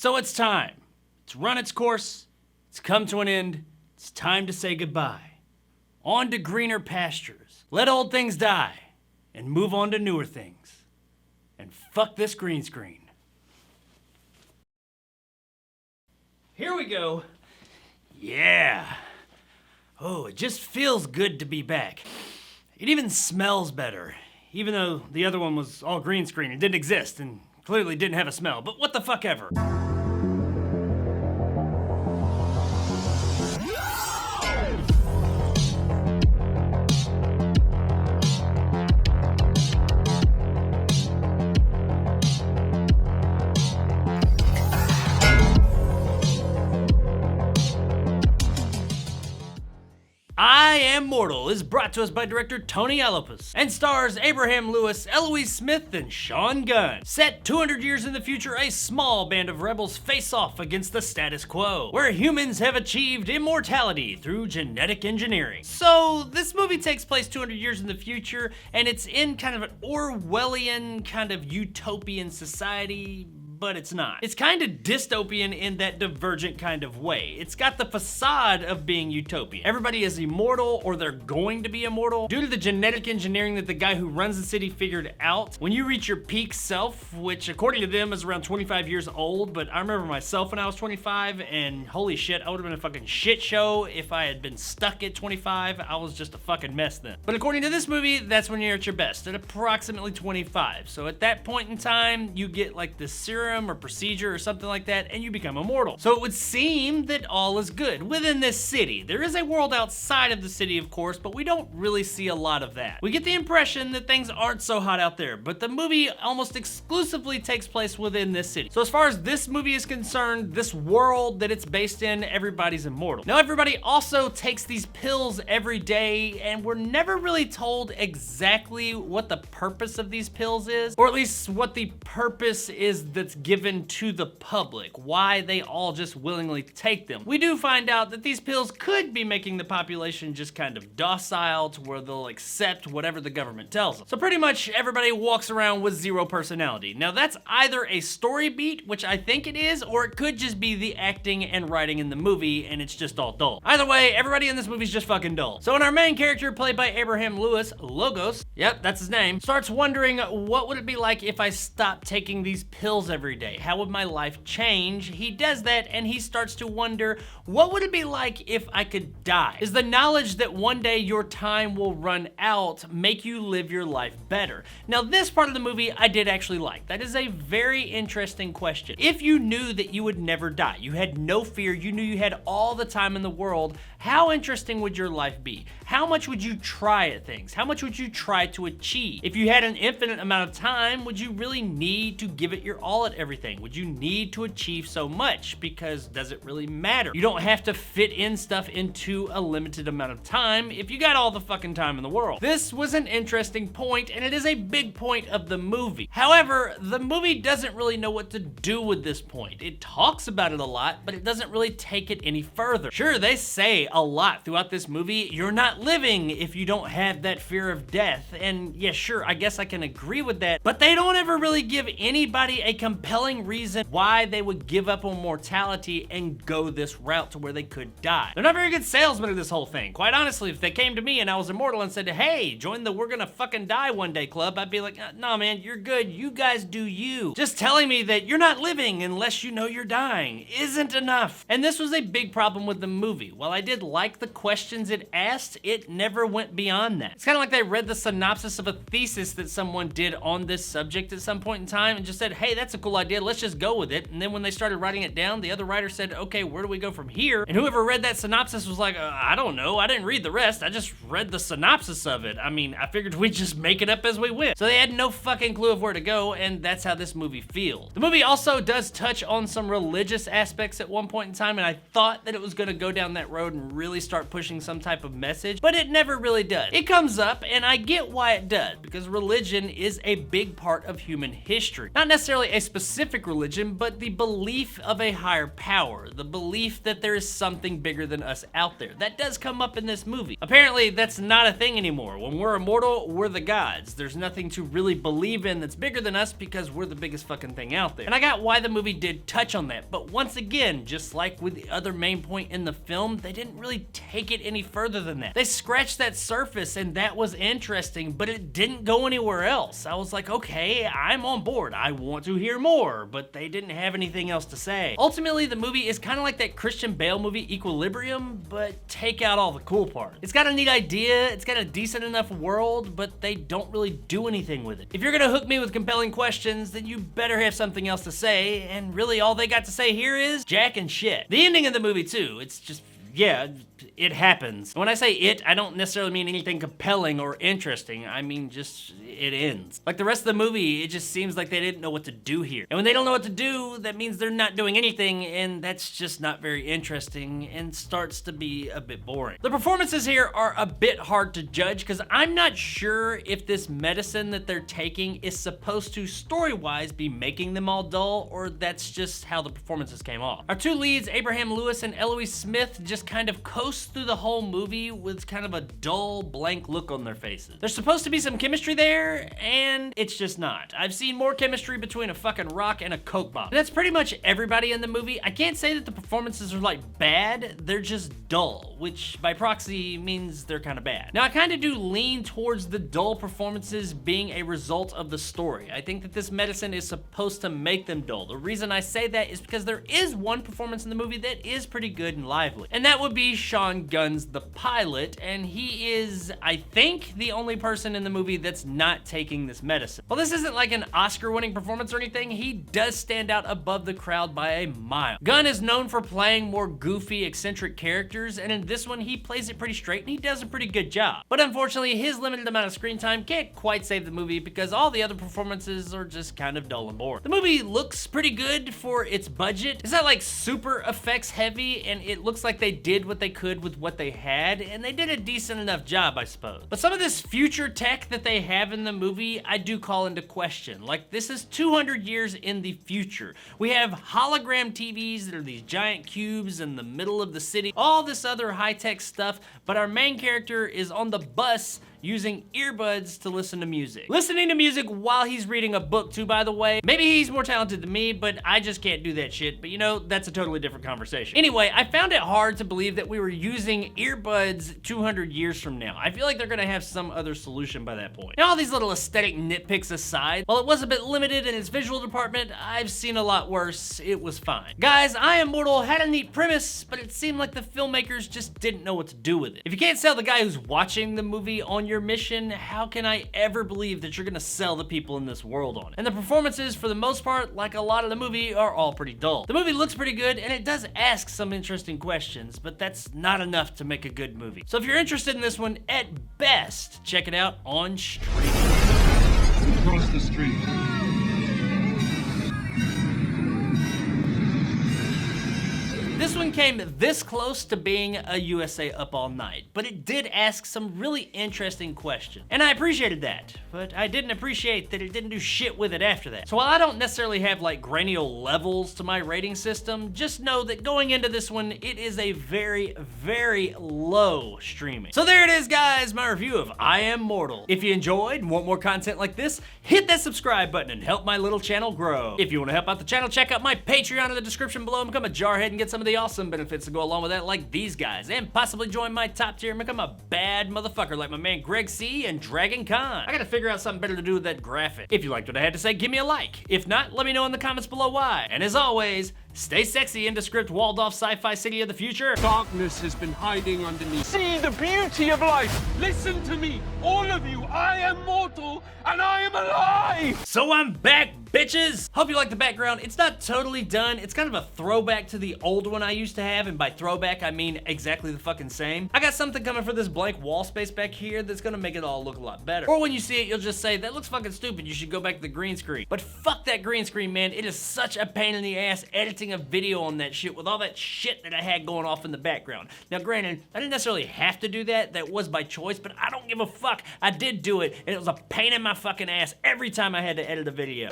So it's time. It's run its course. It's come to an end. It's time to say goodbye. On to greener pastures. Let old things die and move on to newer things. And fuck this green screen. Here we go. Yeah. Oh, it just feels good to be back. It even smells better, even though the other one was all green screen and didn't exist and clearly didn't have a smell, but what the fuck ever. I Am Mortal is brought to us by director Tony Alopoulos and stars Abraham Lewis, Eloise Smith, and Sean Gunn. Set 200 years in the future, a small band of rebels face off against the status quo, where humans have achieved immortality through genetic engineering. So this movie takes place 200 years in the future, and it's in kind of an Orwellian kind of utopian society, but it's not. It's kind of dystopian in that divergent kind of way. It's got the facade of being utopian. Everybody is immortal, or they're going to be immortal, due to the genetic engineering that the guy who runs the city figured out. When you reach your peak self, which according to them is around 25 years old, but I remember myself when I was 25, and holy shit, I would have been a fucking shit show if I had been stuck at 25. I was just a fucking mess then. But according to this movie, that's when you're at your best, at approximately 25. So at that point in time, you get like this serum or procedure or something like that, and you become immortal. So it would seem that all is good within this city. There is a world outside of the city, of course, but we don't really see a lot of that. We get the impression that things aren't so hot out there, but the movie almost exclusively takes place within this city. So as far as this movie is concerned, this world that it's based in, everybody's immortal. Now everybody also takes these pills every day, and we're never really told exactly what the purpose of these pills is, or at least what the purpose is that's given to the public, why they all just willingly take them. We do find out that these pills could be making the population just kind of docile to where they'll accept whatever the government tells them. So pretty much everybody walks around with zero personality. Now that's either a story beat, which I think it is, or it could just be the acting and writing in the movie and it's just all dull. Either way, everybody in this movie is just fucking dull. So when our main character, played by Abraham Lewis, Logos, yep, that's his name, starts wondering what would it be like if I stopped taking these pills every day? How would my life change? He does that and he starts to wonder, what would it be like if I could die? Is the knowledge that one day your time will run out make you live your life better? Now this part of the movie I did actually like. That is a very interesting question. If you knew that you would never die, you had no fear, you knew you had all the time in the world, how interesting would your life be? How much would you try at things? How much would you try to achieve? If you had an infinite amount of time, would you really need to give it your all at everything? Would you need to achieve so much? Because does it really matter? You don't have to fit in stuff into a limited amount of time if you got all the fucking time in the world. This was an interesting point, and it is a big point of the movie. However, the movie doesn't really know what to do with this point. It talks about it a lot, but it doesn't really take it any further. Sure, they say a lot throughout this movie, you're not living if you don't have that fear of death, and yeah, sure, I guess I can agree with that, but they don't ever really give anybody a compelling reason why they would give up on mortality and go this route to where they could die. They're not very good salesmen of this whole thing. Quite honestly, if they came to me and I was immortal and said, hey, join the we're gonna fucking die one day club, I'd be like, nah man, you're good, you guys do you. Just telling me that you're not living unless you know you're dying isn't enough. And this was a big problem with the movie. While I did like the questions it asked, it never went beyond that. It's kind of like they read the synopsis of a thesis that someone did on this subject at some point in time and just said, hey, that's a cool idea, let's just go with it. And then when they started writing it down, the other writer said, okay, where do we go from here? And whoever read that synopsis was like, I don't know, I didn't read the rest, I just read the synopsis of it. I mean, I figured we'd just make it up as we went. So they had no fucking clue of where to go, and that's how this movie feels. The movie also does touch on some religious aspects at one point in time, and I thought that it was gonna go down that road and really start pushing some type of message, but it never really does. It comes up, and I get why it does, because religion is a big part of human history. Not necessarily a specific specific religion, but the belief of a higher power, the belief that there is something bigger than us out there. That does come up in this movie. Apparently, that's not a thing anymore. When we're immortal, we're the gods. There's nothing to really believe in that's bigger than us because we're the biggest fucking thing out there. And I got why the movie did touch on that, but once again, just like with the other main point in the film, they didn't really take it any further than that. They scratched that surface and that was interesting, but it didn't go anywhere else. I was like, okay, I'm on board. I want to hear more, but they didn't have anything else to say. Ultimately, the movie is kind of like that Christian Bale movie Equilibrium, but take out all the cool parts. It's got a neat idea, it's got a decent enough world, but they don't really do anything with it. If you're gonna hook me with compelling questions, then you better have something else to say, and really all they got to say here is jack and shit. The ending of the movie too, it's just, yeah, it happens. When I say it, I don't necessarily mean anything compelling or interesting. I mean just, it ends. Like the rest of the movie, it just seems like they didn't know what to do here. And when they don't know what to do, that means they're not doing anything, and that's just not very interesting and starts to be a bit boring. The performances here are a bit hard to judge because I'm not sure if this medicine that they're taking is supposed to, story-wise, be making them all dull, or that's just how the performances came off. Our two leads, Abraham Lewis and Eloise Smith, just kind of coast through the whole movie with kind of a dull, blank look on their faces. There's supposed to be some chemistry there, and it's just not. I've seen more chemistry between a fucking rock and a coke bottle. And that's pretty much everybody in the movie. I can't say that the performances are like bad, they're just dull, which by proxy means they're kind of bad. Now I kind of do lean towards the dull performances being a result of the story. I think that this medicine is supposed to make them dull. The reason I say that is because there is one performance in the movie that is pretty good and lively, and that would be Sean Gunn's the pilot, and he is, I think, the only person in the movie that's not taking this medicine. Well, this isn't like an Oscar-winning performance or anything, he does stand out above the crowd by a mile. Gunn is known for playing more goofy, eccentric characters, and in this one, he plays it pretty straight, and he does a pretty good job. But unfortunately, his limited amount of screen time can't quite save the movie because all the other performances are just kind of dull and boring. The movie looks pretty good for its budget. It's not like super effects heavy, and it looks like they did what they could with what they had, and they did a decent enough job, I suppose. But some of this future tech that they have in the movie, I do call into question. Like, this is 200 years in the future. We have hologram TVs that are these giant cubes in the middle of the city, all this other high-tech stuff, but our main character is on the bus using earbuds to listen to music. Listening to music while he's reading a book too, by the way. Maybe he's more talented than me, but I just can't do that shit. But you know, that's a totally different conversation. Anyway, I found it hard to believe that we were using earbuds 200 years from now. I feel like they're gonna have some other solution by that point. Now, all these little aesthetic nitpicks aside, while it was a bit limited in its visual department, I've seen a lot worse. It was fine. Guys, I Am Mortal had a neat premise, but it seemed like the filmmakers just didn't know what to do with it. If you can't sell the guy who's watching the movie on your mission, how can I ever believe that you're gonna sell the people in this world on it? And the performances, for the most part, like a lot of the movie, are all pretty dull. The movie looks pretty good, and it does ask some interesting questions, but that's not enough to make a good movie. So if you're interested in this one, at best, check it out on streaming. Across the street. This one came this close to being a USA Up All Night, but it did ask some really interesting questions. And I appreciated that, but I didn't appreciate that it didn't do shit with it after that. So while I don't necessarily have like granular levels to my rating system, just know that going into this one, it is a very, very low streaming. So there it is, guys, my review of I Am Mortal. If you enjoyed and want more content like this, hit that subscribe button and help my little channel grow. If you want to help out the channel, check out my Patreon in the description below and become a jarhead and get some of the awesome benefits to go along with that, like these guys, and possibly join my top tier and become a bad motherfucker like my man Greg C and Dragon Khan. I gotta figure out something better to do with that graphic. If you liked what I had to say, give me a like. If not, let me know in the comments below why. And as always, stay sexy, indescript, walled-off sci-fi city of the future. Darkness has been hiding underneath. See the beauty of life. Listen to me, all of you. I am mortal, and I am alive. So I'm back, bitches! Hope you like the background. It's not totally done. It's kind of a throwback to the old one I used to have, and by throwback, I mean exactly the fucking same. I got something coming for this blank wall space back here that's gonna make it all look a lot better. Or when you see it, you'll just say, that looks fucking stupid, you should go back to the green screen. But fuck that green screen, man. It is such a pain in the ass editing a video on that shit with all that shit that I had going off in the background. Now granted, I didn't necessarily have to do that. That was by choice, but I don't give a fuck. I did do it, and it was a pain in my fucking ass every time I had to edit a video.